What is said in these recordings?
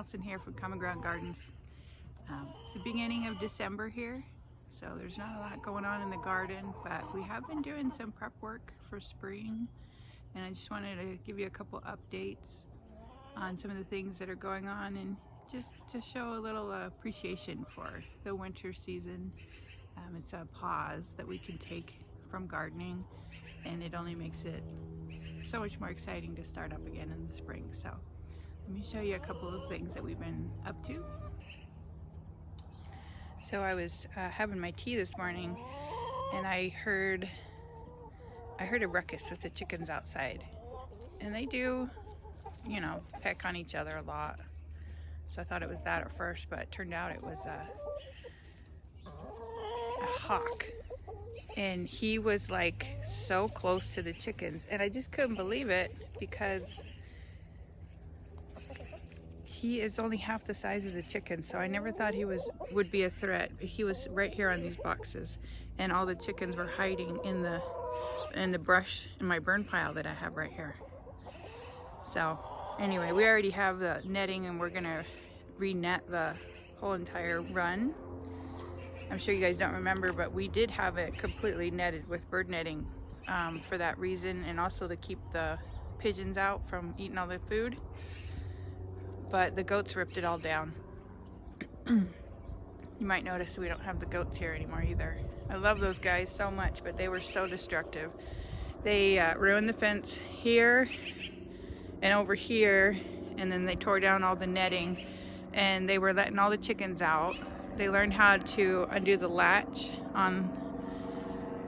Allison here from Common Ground Gardens. It's the beginning of December here, so there's not a lot going on in the garden, but we have been doing some prep work for spring, and I just wanted to give you a couple updates on some of the things that are going on and just to show a little appreciation for the winter season. It's a pause that we can take from gardening, and it only makes it so much more exciting to start up again in the spring. So let me show you a couple of things that we've been up to. So I was having my tea this morning, and I heard a ruckus with the chickens outside, and they do, you know, peck on each other a lot. So I thought it was that at first, but it turned out it was a hawk, and he was like so close to the chickens, and I just couldn't believe it because he is only half the size of the chicken, so I never thought he would be a threat. He was right here on these boxes, and all the chickens were hiding in the brush in my burn pile that I have right here. So anyway, we already have the netting, and we're gonna re-net the whole entire run. I'm sure you guys don't remember, but we did have it completely netted with bird netting for that reason, and also to keep the pigeons out from eating all the food. But the goats ripped it all down. You might notice we don't have the goats here anymore either. I love those guys so much, but they were so destructive. They ruined the fence here and over here, and then they tore down all the netting, and they were letting all the chickens out. They learned how to undo the latch on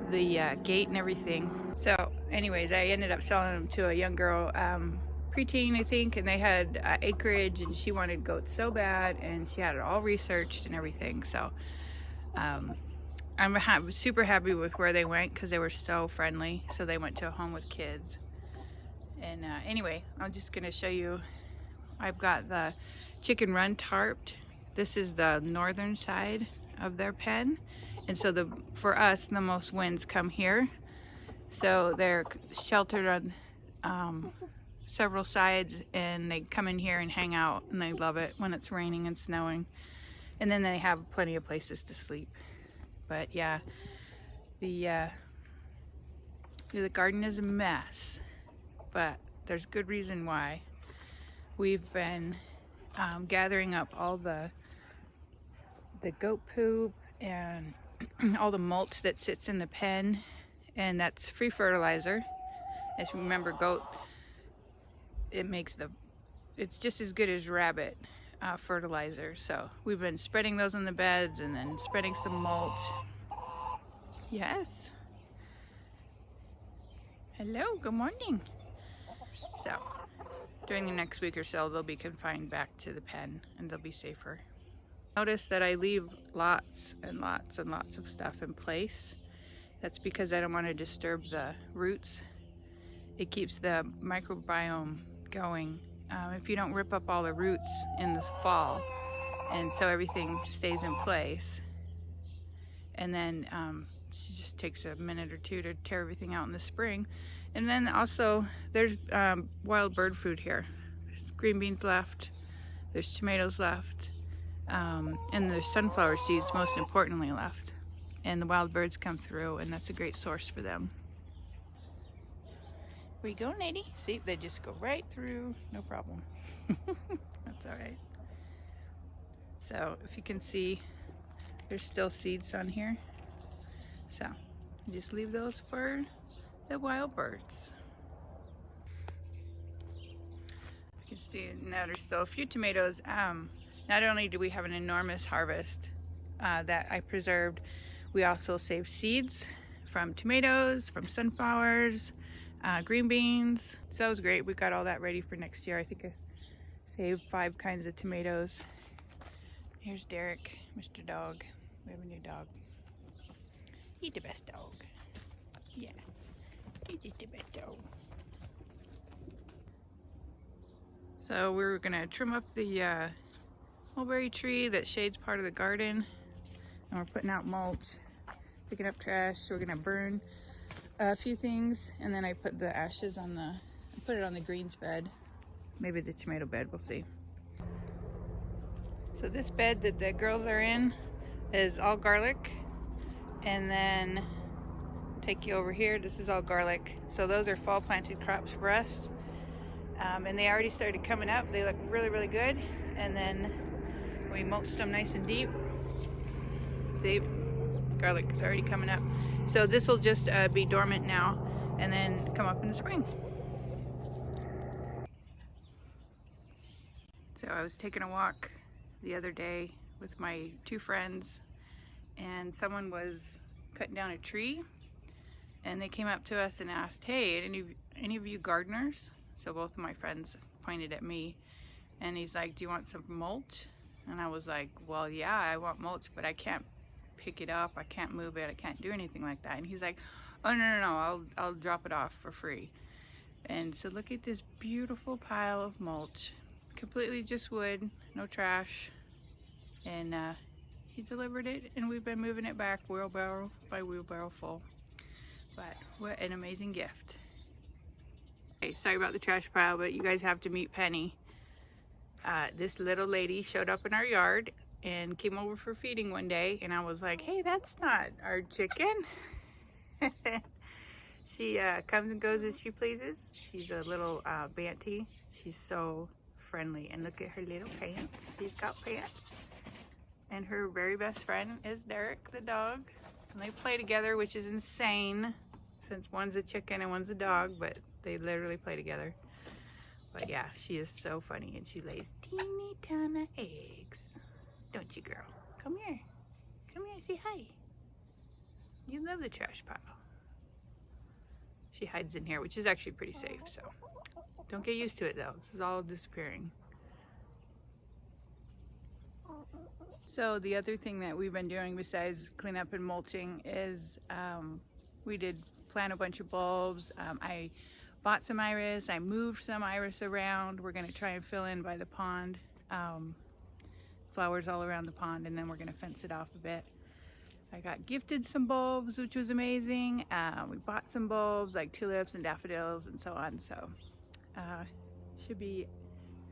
the gate and everything. So anyways, I ended up selling them to a young girl, preteen I think, and they had acreage, and she wanted goats so bad, and she had it all researched and everything. So I'm super happy with where they went because they were so friendly. So they went to a home with kids. And anyway, I'm just gonna show you, I've got the chicken run tarped. This is the northern side of their pen, and so for us the most winds come here, so they're sheltered on several sides, and they come in here and hang out, and they love it when it's raining and snowing, and then they have plenty of places to sleep. But yeah, the garden is a mess, but there's good reason why. We've been gathering up all the goat poop and all the mulch that sits in the pen, and that's free fertilizer. As you remember, goat, it's just as good as rabbit fertilizer. So we've been spreading those on the beds and then spreading some mulch. Yes. Hello, good morning. So during the next week or so, they'll be confined back to the pen, and they'll be safer. Notice that I leave lots and lots and lots of stuff in place. That's because I don't want to disturb the roots. It keeps the microbiome going if you don't rip up all the roots in the fall, and so everything stays in place. And then it just takes a minute or two to tear everything out in the spring. And then also there's wild bird food here. There's green beans left, there's tomatoes left, and there's sunflower seeds most importantly left, and the wild birds come through, and that's a great source for them. Where you going, lady? See, they just go right through, no problem. That's all right. So if you can see, there's still seeds on here, so just leave those for the wild birds. You can see now there's still a few tomatoes. Not only do we have an enormous harvest that I preserved, we also saved seeds from tomatoes, from sunflowers, green beans. So it was great. We got all that ready for next year. I think I saved 5 kinds of tomatoes. Here's Derek, Mr. Dog. We have a new dog. He's the best dog. Yeah, he's just the best dog. So we're gonna trim up the mulberry tree that shades part of the garden, and we're putting out mulch, picking up trash. We're gonna burn a few things, and then I put the ashes on the, I put it on the greens bed, maybe the tomato bed, we'll see. So this bed that the girls are in is all garlic, and then take you over here, this is all garlic. So those are fall planted crops for us, and they already started coming up. They look really good, and then we mulched them nice and deep. See, garlic is already coming up. So this will just be dormant now and then come up in the spring. So I was taking a walk the other day with my two friends, and someone was cutting down a tree, and they came up to us and asked, hey, any of you gardeners? So both of my friends pointed at me, and he's like, do you want some mulch? And I was like, well, yeah, I want mulch, but I can't pick it up, I can't move it, I can't do anything like that. And he's like, oh no, I'll drop it off for free. And so look at this beautiful pile of mulch, completely just wood, no trash. And he delivered it, and we've been moving it back wheelbarrow by wheelbarrow full. But what an amazing gift. Okay, sorry about the trash pile, but you guys have to meet Penny. This little lady showed up in our yard and came over for feeding one day, and I was like, hey, that's not our chicken. She comes and goes as she pleases. She's a little Banty. She's so friendly, and look at her little pants. She's got pants. And her very best friend is Derek, the dog. And they play together, which is insane, since one's a chicken and one's a dog, but they literally play together. But yeah, she is so funny, and she lays teeny tiny eggs. Don't you, girl? Come here. Come here, say hi. You love the trash pile. She hides in here, which is actually pretty safe, so don't get used to it though. This is all disappearing. So the other thing that we've been doing besides cleanup and mulching is we did plant a bunch of bulbs. I bought some iris, I moved some iris around. We're gonna try and fill in by the pond. Flowers all around the pond, and then we're gonna fence it off a bit. I got gifted some bulbs, which was amazing. We bought some bulbs like tulips and daffodils and so on. So should be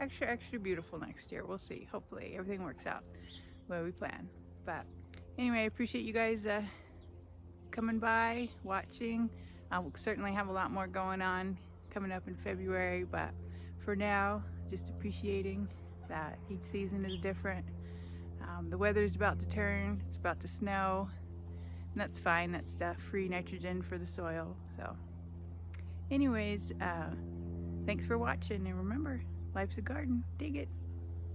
extra beautiful next year. We'll see. Hopefully everything works out the way we plan. But anyway, I appreciate you guys coming by, watching. We'll certainly have a lot more going on coming up in February, but for now, just appreciating that each season is different. The weather's about to turn, it's about to snow, and that's fine. That's free nitrogen for the soil. So anyways, thanks for watching, and remember, life's a garden. Dig it.